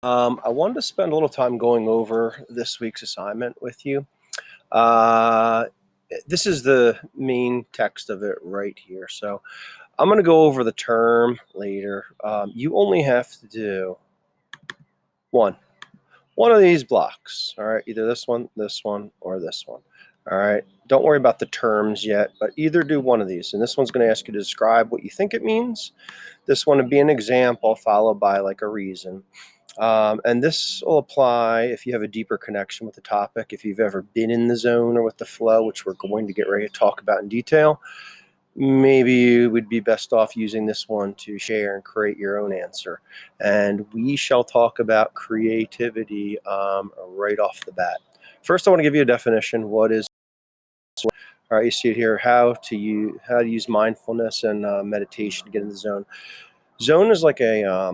I wanted to spend a little time going over this week's assignment with you. Uh, this is the main text of it right here. So I'm going to go over the term later. You only have to do one of these blocks. All right, either this one, or this one. All right, don't worry about the terms yet, but either do one of these. And this one's going to ask you to describe what you think it means. This one would be an example followed by like a reason. And this will apply if you have a deeper connection with the topic, if you've ever been in the zone or with the flow, which we're going to get ready to talk about in detail. Maybe you would be best off using this one to share and create your own answer. And we shall talk about creativity right off the bat. First, I want to give you a definition. What is, all right, you see it here, how to use mindfulness and meditation to get in the zone. Zone is like a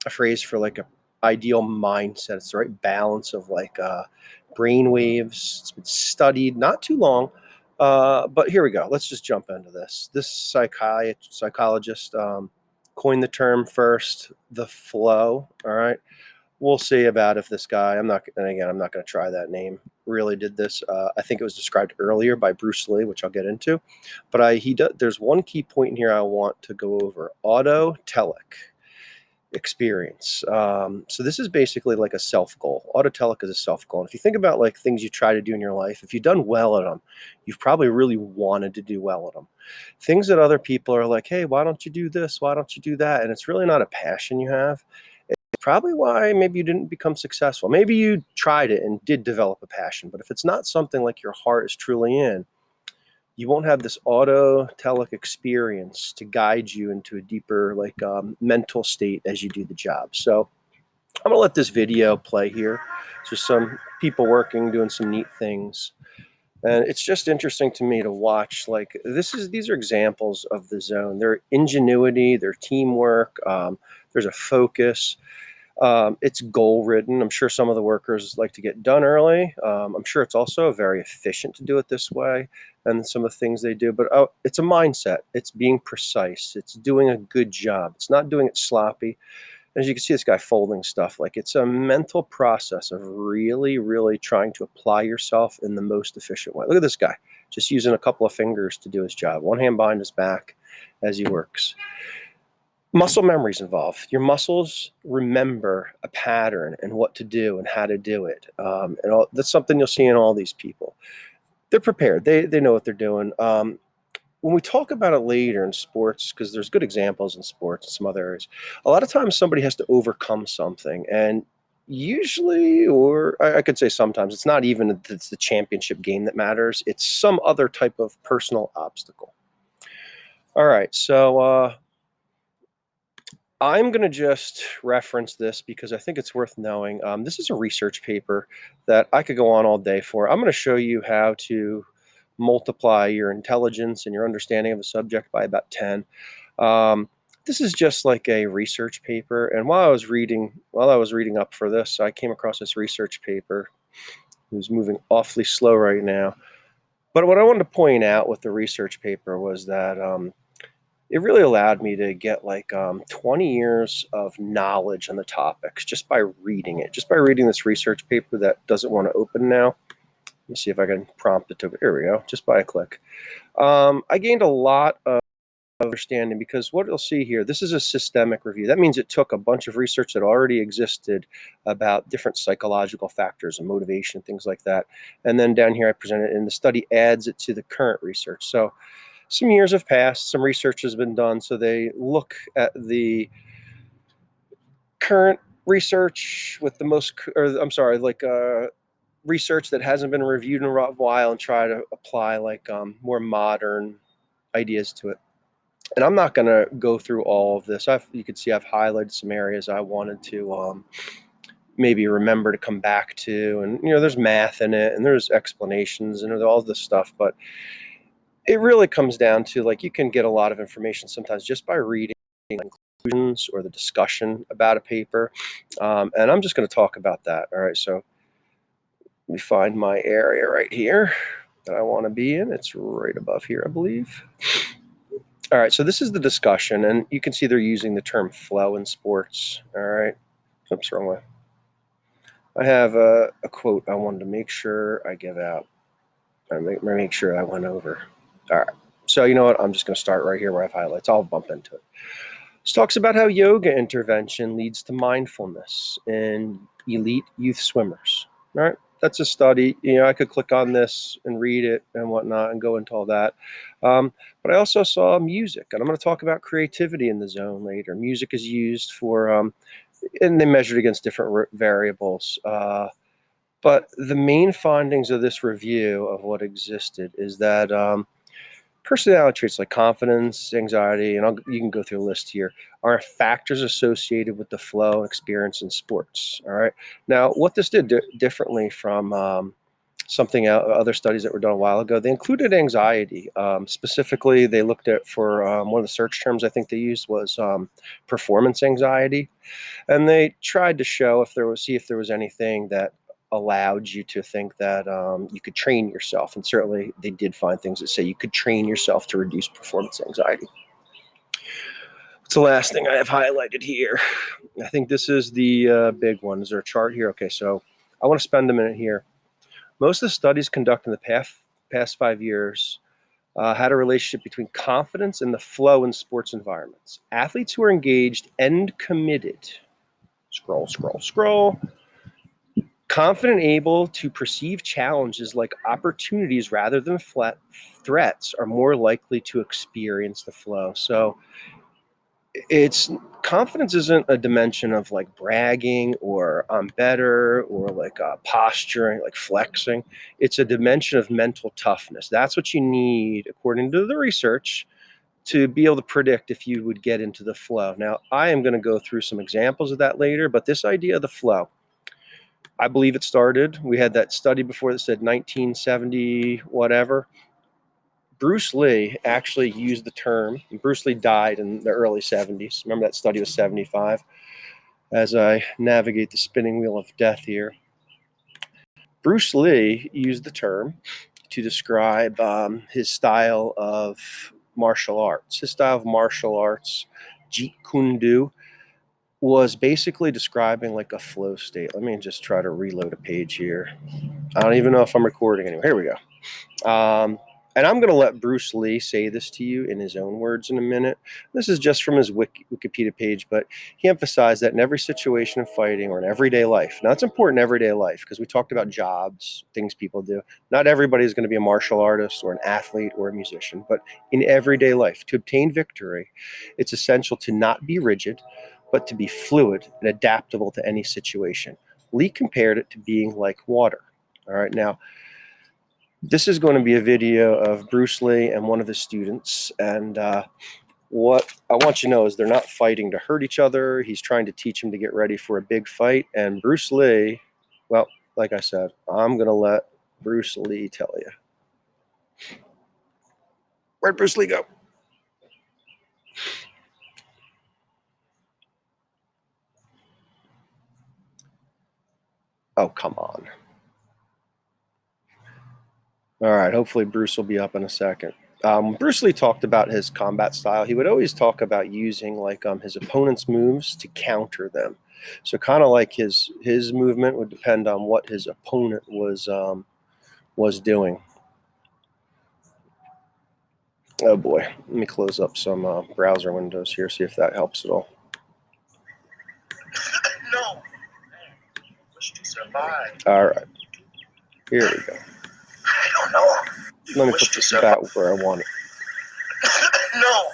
phrase for like a ideal mindset. It's the right balance of like brain waves. It's been studied not too long, but here we go. Let's just jump into this. This psychologist coined the term first, the flow. All right. We'll see about if this guy, I'm not going to try that name, really did this. I think it was described earlier by Bruce Lee, which I'll get into. But there's one key point in here I want to go over: autotelic experience. So this is basically like a self goal. Autotelic is a self goal. And if you think about like things you try to do in your life, if you've done well at them, you've probably really wanted to do well at them. Things that other people are like, hey, why don't you do this? Why don't you do that? And it's really not a passion you have. Probably why maybe you didn't become successful. Maybe you tried it and did develop a passion, but if it's not something like your heart is truly in, you won't have this autotelic experience to guide you into a deeper like mental state as you do the job. So I'm gonna let this video play here. Just some people working, doing some neat things. And it's just interesting to me to watch. Like these are examples of the zone. Their ingenuity, their teamwork. There's a focus. It's goal ridden. I'm sure some of the workers like to get done early. I'm sure it's also very efficient to do it this way and some of the things they do. But it's a mindset. It's being precise. It's doing a good job. It's not doing it sloppy. As you can see, this guy folding stuff. Like it's a mental process of really, really trying to apply yourself in the most efficient way. Look at this guy, just using a couple of fingers to do his job. One hand behind his back as he works. Muscle memory's involved. Your muscles remember a pattern and what to do and how to do it. That's something you'll see in all these people. They're prepared. They know what they're doing. When we talk about it later in sports, because there's good examples in sports and some other areas, a lot of times somebody has to overcome something. And usually, or I could say sometimes, it's not even it's the championship game that matters. It's some other type of personal obstacle. All right, so I'm going to just reference this because I think it's worth knowing. This is a research paper that I could go on all day for. I'm going to show you how to multiply your intelligence and your understanding of a subject by about 10. This is just like a research paper. And while I was reading up for this, I came across this research paper. Who's moving awfully slow right now. But what I wanted to point out with the research paper was that it really allowed me to get like 20 years of knowledge on the topics just by reading it, just by reading this research paper that doesn't want to open now. Let me see if I can prompt it to, here we go, just by a click. I gained a lot of understanding because what you'll see here, this is a systemic review. That means it took a bunch of research that already existed about different psychological factors and motivation, things like that. And then down here I present it, and the study adds it to the current research. So some years have passed, some research has been done, so they look at the current research with the most, or I'm sorry, like research that hasn't been reviewed in a while and try to apply like more modern ideas to it. And I'm not going to go through all of this. You can see I've highlighted some areas I wanted to maybe remember to come back to. And, there's math in it and there's explanations and all this stuff. But it really comes down to like you can get a lot of information sometimes just by reading conclusions or the discussion about a paper. And I'm just going to talk about that. All right. So let me find my area right here that I want to be in. It's right above here, I believe. All right, so this is the discussion, and you can see they're using the term flow in sports. All right, oops, wrong way. I have a quote I wanted to make sure I give out. I make sure I went over. All right. So you know what? I'm just going to start right here where I have highlights. I'll bump into it. This talks about how yoga intervention leads to mindfulness in elite youth swimmers. All right. That's a study. I could click on this and read it and whatnot and go into all that. But I also saw music, and I'm going to talk about creativity in the zone later. Music is used for, and they measured against different variables. But the main findings of this review of what existed is that personality traits like confidence, anxiety, and you can go through a list here, are factors associated with the flow and experience in sports. All right. Now, what this did differently from other studies that were done a while ago, they included anxiety. Specifically, they looked at for one of the search terms I think they used was performance anxiety, and they tried to see if there was anything that allowed you to think that you could train yourself. And certainly they did find things that say you could train yourself to reduce performance anxiety. What's the last thing I have highlighted here? I think this is the big one. Is there a chart here? Okay, so I want to spend a minute here. Most of the studies conducted in the past 5 years had a relationship between confidence and the flow in sports environments. Athletes who are engaged and committed, scroll, confident, able to perceive challenges like opportunities rather than threats, are more likely to experience the flow. So it's confidence isn't a dimension of like bragging or I'm better or like posturing, like flexing. It's a dimension of mental toughness. That's what you need, according to the research, to be able to predict if you would get into the flow. Now, I am going to go through some examples of that later, but this idea of the flow, I believe it started. We had that study before that said 1970, whatever. Bruce Lee actually used the term. Bruce Lee died in the early 70s. Remember that study was 75. As I navigate the spinning wheel of death here, Bruce Lee used the term to describe his style of martial arts. His style of martial arts, Jeet Kune Do, was basically describing like a flow state. Let me just try to reload a page here. I don't even know if I'm recording anymore. Here we go. And I'm going to let Bruce Lee say this to you in his own words in a minute. This is just from his Wikipedia page, but he emphasized that in every situation of fighting or in everyday life, now it's important in everyday life because we talked about jobs, things people do. Not everybody is going to be a martial artist or an athlete or a musician, but in everyday life, to obtain victory, it's essential to not be rigid, but to be fluid and adaptable to any situation. Lee compared it to being like water. All right, now, this is going to be a video of Bruce Lee and one of his students. And what I want you to know is they're not fighting to hurt each other. He's trying to teach him to get ready for a big fight. And Bruce Lee, well, like I said, I'm going to let Bruce Lee tell you. Where'd Bruce Lee go? Oh, come on. All right, hopefully Bruce will be up in a second. Bruce Lee talked about his combat style. He would always talk about using like his opponent's moves to counter them. So kind of like his movement would depend on what his opponent was doing. Oh boy, let me close up some browser windows here, see if that helps at all. No, wish to survive. All right, here we go. I don't know. Let me put this back where I want it. No.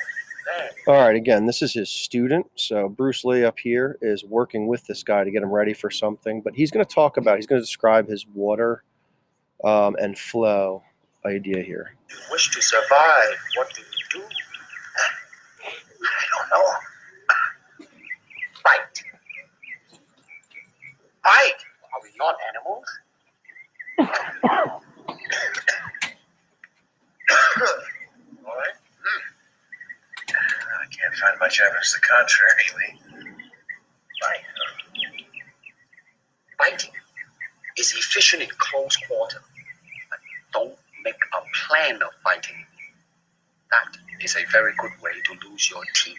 All right, again, this is his student. So Bruce Lee up here is working with this guy to get him ready for something. But he's going to describe his water and flow idea here. You wish to survive. What do you do? I don't know. Fight. Fight. Are we not animals? All right. I can't find much evidence to the contrary, Lee. Right. Fighting is efficient in close quarter, but don't make a plan of fighting. That is a very good way to lose your teeth.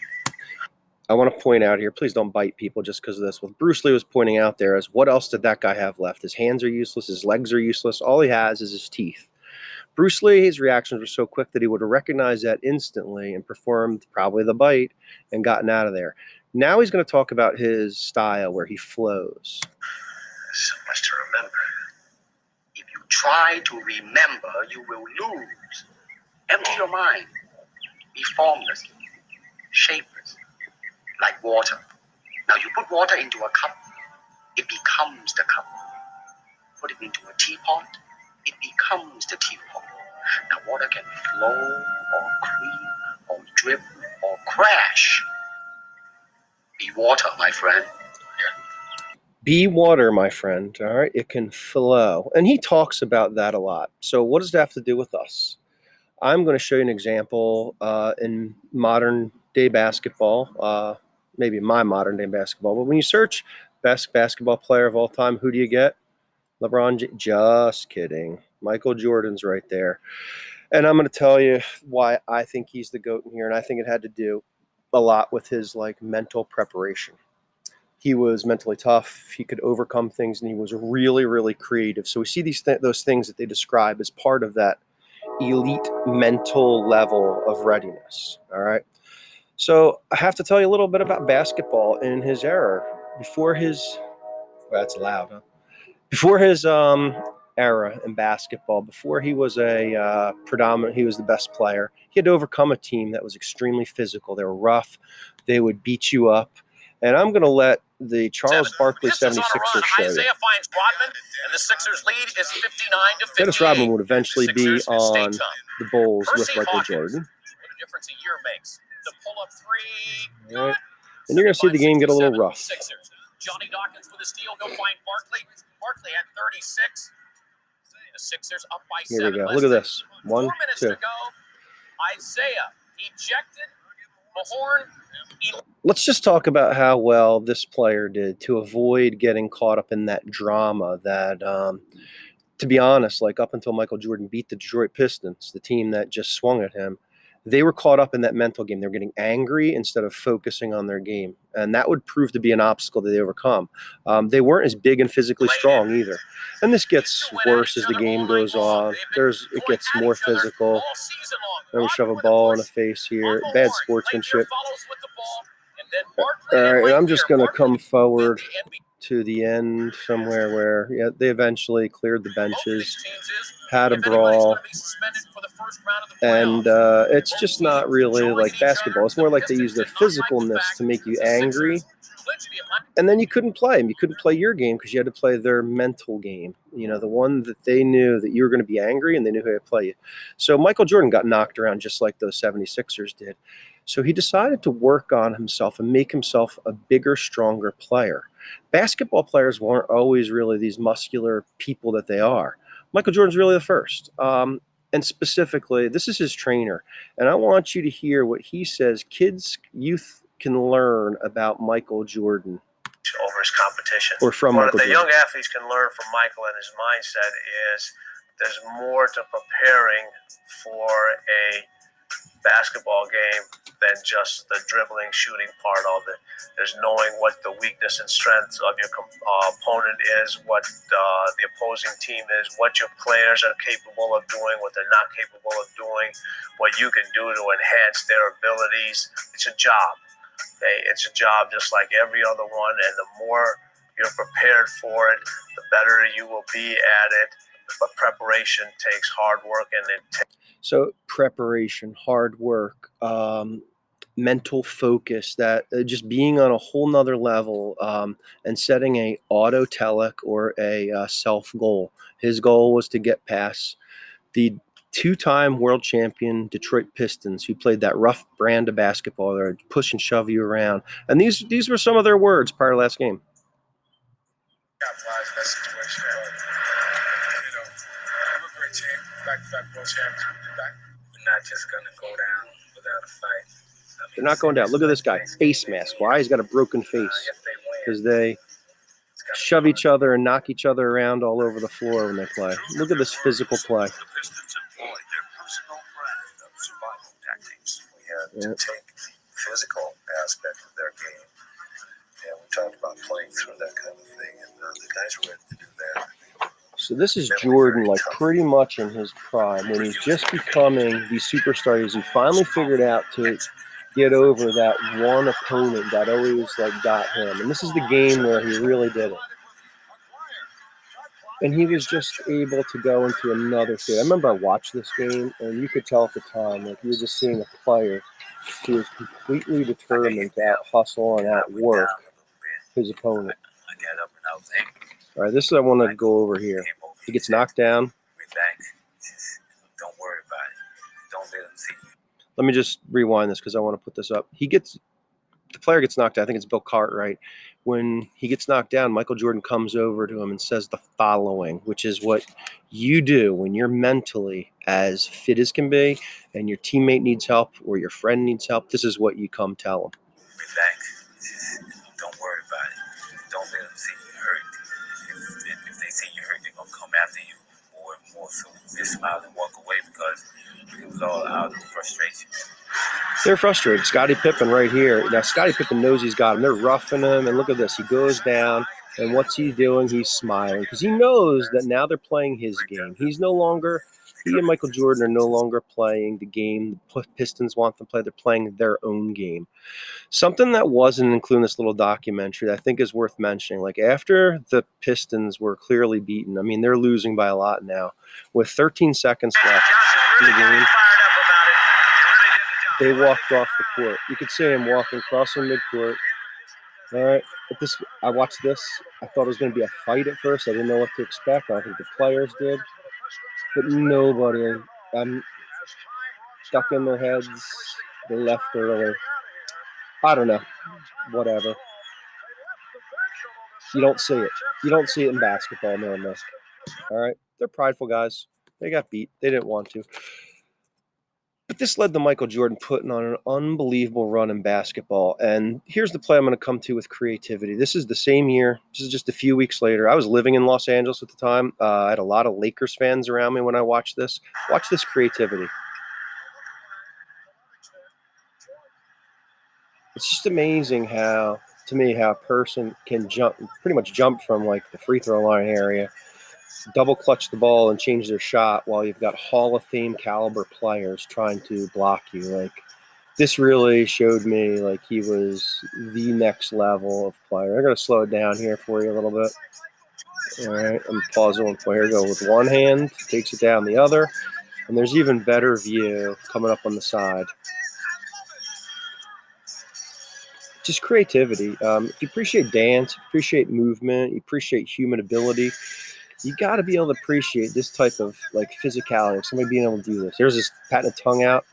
I want to point out here, please don't bite people just because of this. What Bruce Lee was pointing out there is, what else did that guy have left? His hands are useless. His legs are useless. All he has is his teeth. Bruce Lee, his reactions were so quick that he would have recognized that instantly and performed probably the bite and gotten out of there. Now he's going to talk about his style where he flows. There's so much to remember. If you try to remember, you will lose. Empty your mind. Be formless, shapeless, like water. Now you put water into a cup, it becomes the cup. Put it into a teapot, it becomes the teapot. Now water can flow or creep or drip or crash. Be water, my friend. Be water, my friend. All right, it can flow. And he talks about that a lot. So what does that have to do with us? I'm going to show you an example in modern day basketball, maybe my modern day basketball. But when you search best basketball player of all time, who do you get? LeBron. Just kidding. Michael Jordan's right there. And I'm going to tell you why I think he's the GOAT in here. And I think it had to do a lot with his mental preparation. He was mentally tough. He could overcome things, and he was really, really creative. So we see those things that they describe as part of that elite mental level of readiness. All right. So I have to tell you a little bit about basketball in his era. Before his, well, that's loud, huh? Before his era in basketball, before he was he was the best player. He had to overcome a team that was extremely physical. They were rough. They would beat you up. And I'm going to let the Charles Barkley 76ers show you. Isaiah finds Rodman, and the Sixers lead is 59-58. Dennis Rodman would eventually be on the Bulls with Michael Jordan. What a difference a year makes. The pull-up three. All right. And you're going to see the game get a little rough. Sixers. Johnny Dawkins with a steal. He'll find Barkley. Barkley at 36. The Sixers up by 7. Here we go. Look at this. 1, 4 minutes 2. to go. Isaiah ejected. Mahorn. Let's just talk about how well this player did to avoid getting caught up in that drama that, to be honest, up until Michael Jordan beat the Detroit Pistons, the team that just swung at him, they were caught up in that mental game. They were getting angry instead of focusing on their game. And that would prove to be an obstacle that they overcome. They weren't as big and physically strong either. And this gets worse as the game goes on. It gets more physical. Then we shove a ball in the face here. Bad sportsmanship. All right, and I'm just going to come forward to the end somewhere where they eventually cleared the benches, had a brawl, and it's just not really like basketball. It's more like they use their physicalness to make you angry, and then you couldn't play. You couldn't play your game because you had to play their mental game, the one that they knew that you were going to be angry and they knew how to play you. So Michael Jordan got knocked around just like those 76ers did. So he decided to work on himself and make himself a bigger, stronger player. Basketball players weren't always really these muscular people that they are. Michael Jordan's really the first. And specifically, this is his trainer. And I want you to hear what he says youth can learn about Michael Jordan. Over his competition. Or from What Michael the Jordan. young athletes can learn from Michael and his mindset is there's more to preparing for a basketball game than just the dribbling, shooting part of it. There's knowing what the weakness and strengths of your opponent is, what the opposing team is, what your players are capable of doing, what they're not capable of doing, what you can do to enhance their abilities. It's a job. Okay? It's a job just like every other one, and the more you're prepared for it, the better you will be at it. But preparation takes hard work, and So preparation, hard work, mental focus, that just being on a whole nother level, and setting a autotelic or a self goal. His goal was to get past the two-time world champion Detroit Pistons, who played that rough brand of basketball. They would push and shove you around. And these were some of their words prior to last game. Capitalize that situation, but we're a great team, back-to-back world champions. We're not just gonna go down without a fight. They're not going down. Look at this guy, face mask. Why? He's got a broken face because they shove each other and knock each other around all over the floor when they play. Look at this physical play. we had to take the physical aspect of their game talked about playing through that kind of thing, and the guys were ready to do that. So this is Jordan, like pretty much in his prime, when he's just becoming the superstar. He finally figured out to get over that one opponent that always like got him. And this is the game where he really did it. And he was just able to go into another state. I remember I watched this game, and you could tell at the time, like you were just seeing a player who was completely determined to out hustle and outwork his opponent. I got up and I was angry. All right, this is what I want to go over here. He gets knocked down. Relax. Just don't worry about it. Don't let them see you. Let me just rewind this because I want to put this up. The player gets knocked out. I think it's Bill Cartwright. When he gets knocked down, Michael Jordan comes over to him and says the following, which is what you do when you're mentally as fit as can be and your teammate needs help or your friend needs help. This is what you come tell them. Relax. Just don't worry about it. Don't let them see you hurt. If they see you hurt, they're going to come after you more and more. So just smile and walk away because it was all out of frustration. They're frustrated. Scottie Pippen right here. Now, Scottie Pippen knows he's got him. They're roughing him. And look at this. He goes down. And what's he doing? He's smiling because he knows that now they're playing his game. He and Michael Jordan are no longer playing the game the Pistons want them to play. They're playing their own game. Something that wasn't included in this little documentary that I think is worth mentioning. Like after the Pistons were clearly beaten, I mean, they're losing by a lot now. With 13 seconds left in the game, they walked off the court. You could see him walking, crossing midcourt. All right. I watched this. I thought it was going to be a fight at first. I didn't know what to expect. I don't think the players did. But nobody. Stuck in their heads. They left early. I don't know. Whatever. You don't see it. You don't see it in basketball normally. All right. They're prideful guys. They got beat. They didn't want to. But this led to Michael Jordan putting on an unbelievable run in basketball. And here's the play I'm going to come to with creativity. This is the same year. This is just a few weeks later. I was living in Los Angeles at the time. I had a lot of Lakers fans around me when I watched this. Watch this creativity. It's just amazing how a person can pretty much jump from like the free throw line area, double clutch the ball and change their shot while you've got Hall of Fame caliber players trying to block you. Like this really showed me like he was the next level of player. I'm going to slow it down here for you a little bit. All right, I'm pausing one player. Go with one hand, takes it down the other, and there's even better view coming up on the side. Just creativity. If you appreciate dance, you appreciate movement, you appreciate human ability, you got to be able to appreciate this type of like physicality, like somebody being able to do this. There's this patting a tongue out.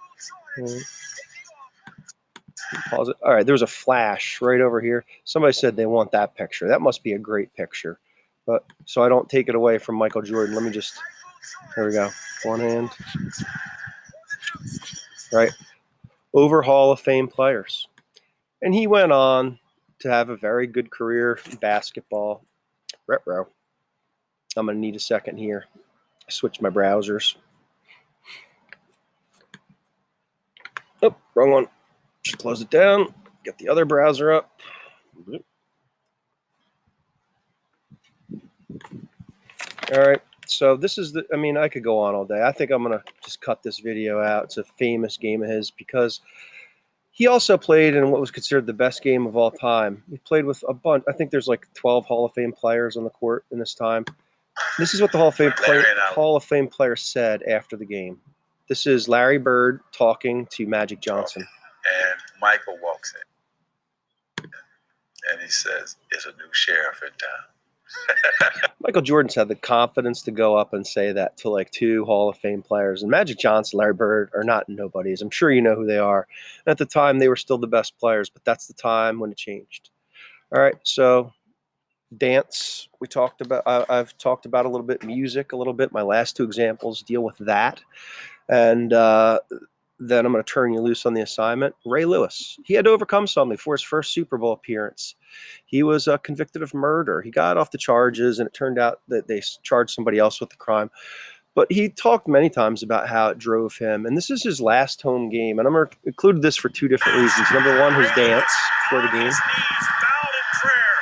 Pause it. All right, there's a flash right over here. Somebody said they want that picture. That must be a great picture. But so I don't take it away from Michael Jordan. Let me just, there we go. One hand. Right. Over Hall of Fame players. And he went on to have a very good career in basketball. Retro. I'm going to need a second here. I switched my browsers. Oh, wrong one. Just close it down. Get the other browser up. All right. So this is I could go on all day. I think I'm going to just cut this video out. It's a famous game of his because he also played in what was considered the best game of all time. He played with a bunch. I think there's like 12 Hall of Fame players on the court in this time. This is what the Hall of Fame player said after the game. This is Larry Bird talking to Magic Johnson. And Michael walks in. And he says, "It's a new sheriff in town." Michael Jordan's had the confidence to go up and say that to like two Hall of Fame players. And Magic Johnson, Larry Bird are not nobodies. I'm sure you know who they are. And at the time, they were still the best players, but that's the time when it changed. All right, so dance, I've talked about a little bit. Music a little bit. My last two examples deal with that. And then I'm going to turn you loose on the assignment. Ray Lewis, he had to overcome something for his first Super Bowl appearance. He was convicted of murder. He got off the charges, and it turned out that they charged somebody else with the crime. But he talked many times about how it drove him. And this is his last home game. And I'm going to include this for two different reasons. Number one, his dance before the game. His knees bowed in prayer.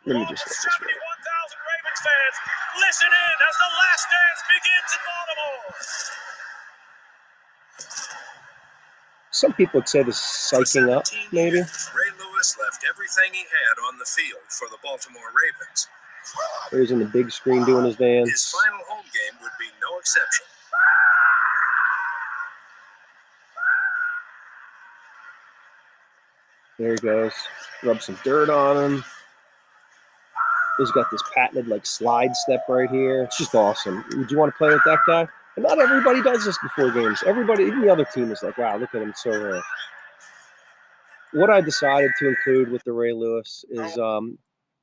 Let me just let this read. 71,000 Ravens fans, listen in as the last dance begins in Baltimore. Some people would say this is psyching up, maybe. Ray Lewis left everything he had on the field for the Baltimore Ravens. He's in the big screen doing his His dance. final home game would be no exception. There he goes. Rub some dirt on him. He's got this patented like slide step right here. It's just awesome. Would you want to play with that guy? And not everybody does this before games. Everybody, even the other team, is like, wow, look at him, so rare. What I decided to include with the Ray Lewis is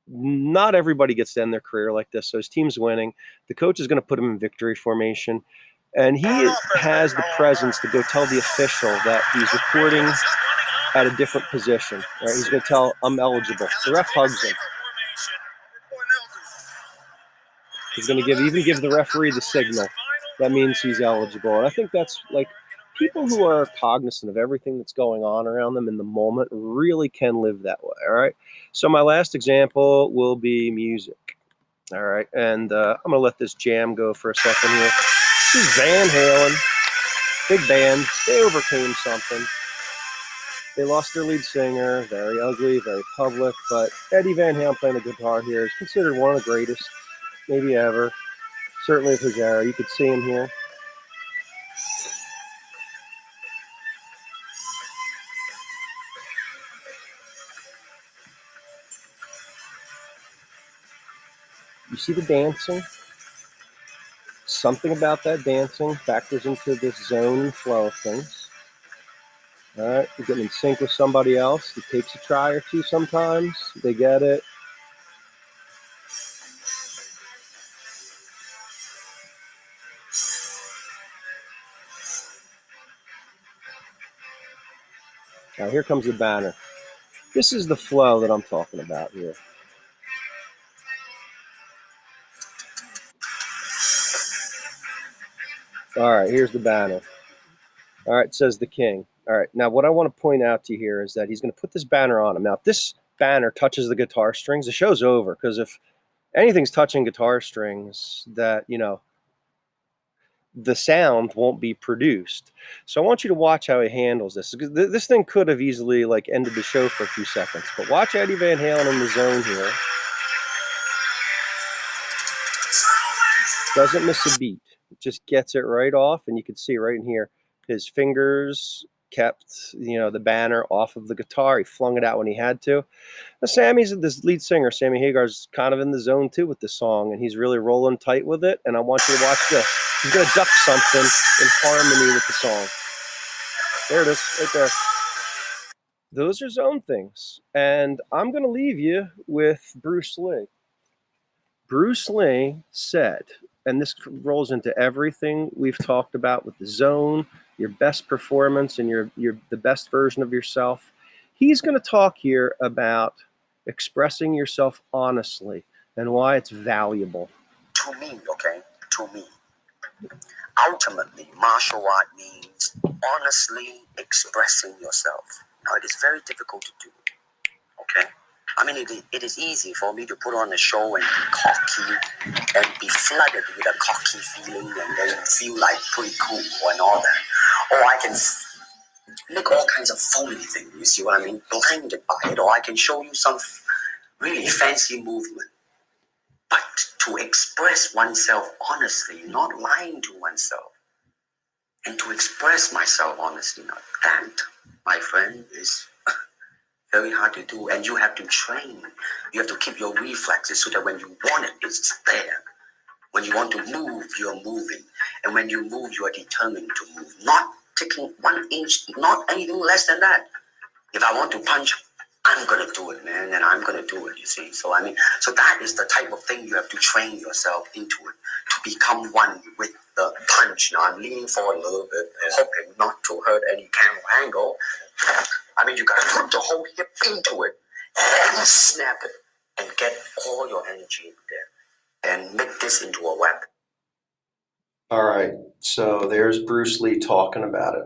not everybody gets to end their career like this. So his team's winning. The coach is going to put him in victory formation. And he has the presence to go tell the official that he's reporting at a different position. Right? He's going to tell, I'm eligible. The ref hugs him. He's going to even give the referee the signal. That means he's eligible. And I think that's like people who are cognizant of everything that's going on around them in the moment really can live that way. All right. So my last example will be music. All right. And I'm going to let this jam go for a second here. This is Van Halen. Big band. They overcame something. They lost their lead singer. Very ugly, very public. But Eddie Van Halen playing the guitar here is considered one of the greatest maybe ever. Certainly of his era. You could see him here. You see the dancing? Something about that dancing factors into this zone and flow of things. All right, you're getting in sync with somebody else. It takes a try or two sometimes. They get it. Now here comes the banner. This is the flow that I'm talking about here. All right, here's the banner. All right, it says the king. All right, now what I want to point out to you here is that he's going to put this banner on him. Now, if this banner touches the guitar strings, the show's over, because if anything's touching guitar strings, that, you know, the sound won't be produced. So I want you to watch how he handles this. This thing could have easily like ended the show for a few seconds, but watch Eddie Van Halen in the zone here. Doesn't miss a beat. Just gets it right off, and you can see right in here, his fingers kept, you know, the banner off of the guitar. He flung it out when he had to. Now, Sammy's this lead singer, Sammy Hagar's kind of in the zone too with the song, and he's really rolling tight with it. And I want you to watch this. He's going to duck something in harmony with the song. There it is, right there. Those are zone things. And I'm going to leave you with Bruce Lee. Bruce Lee said, and this rolls into everything we've talked about with the zone, your best performance, and your the best version of yourself. He's going to talk here about expressing yourself honestly and why it's valuable. To me, okay, to me, ultimately, martial art means honestly expressing yourself. Now, it is very difficult to do, okay? I mean, it is easy for me to put on a show and be cocky and be flooded with a cocky feeling and then feel like pretty cool and all that. Or I can make all kinds of phony things, you see what I mean? Blinded by it. Or I can show you some really fancy movement. But to express oneself honestly, not lying to oneself, and to express myself honestly, now that, my friend, is very hard to do. And you have to train. You have to keep your reflexes so that when you want it, it's there. When you want to move, you're moving. And when you move, you are determined to move. Not taking 1 inch, not anything less than that. If I want to punch, I'm going to do it, man, and I'm going to do it, you see. So, I mean, so that is the type of thing you have to train yourself into it, to become one with the punch. Now, I'm leaning forward a little bit, hoping not to hurt any camera angle. I mean, you got to put the whole hip into it and snap it and get all your energy in there and make this into a weapon. All right, so there's Bruce Lee talking about it.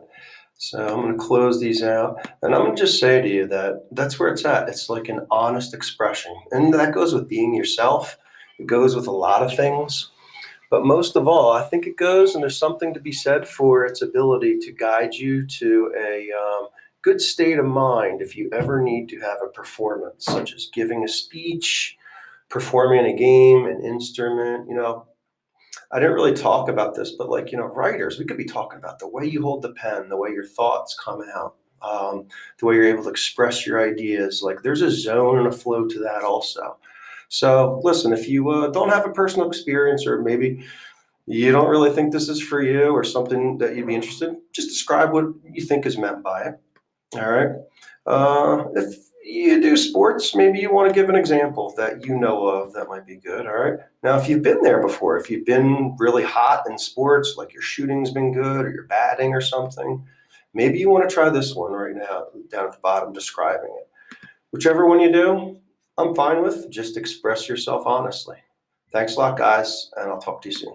So I'm going to close these out, and I'm going to just say to you that that's where it's at. It's like an honest expression, and that goes with being yourself. It goes with a lot of things, but most of all, I think it goes, and there's something to be said for its ability to guide you to a good state of mind if you ever need to have a performance, such as giving a speech, performing a game, an instrument. I didn't really talk about this, but writers, we could be talking about the way you hold the pen, the way your thoughts come out, the way you're able to express your ideas. Like there's a zone and a flow to that also. So listen, if you don't have a personal experience, or maybe you don't really think this is for you or something that you'd be interested in, just describe what you think is meant by it. All right. If you do sports, maybe you want to give an example that you know of that might be good. All right. Now, if you've been there before, if you've been really hot in sports, like your shooting's been good or your batting or something, maybe you want to try this one right now down at the bottom, describing it. Whichever one you do, I'm fine with. Just express yourself honestly. Thanks a lot, guys, and I'll talk to you soon.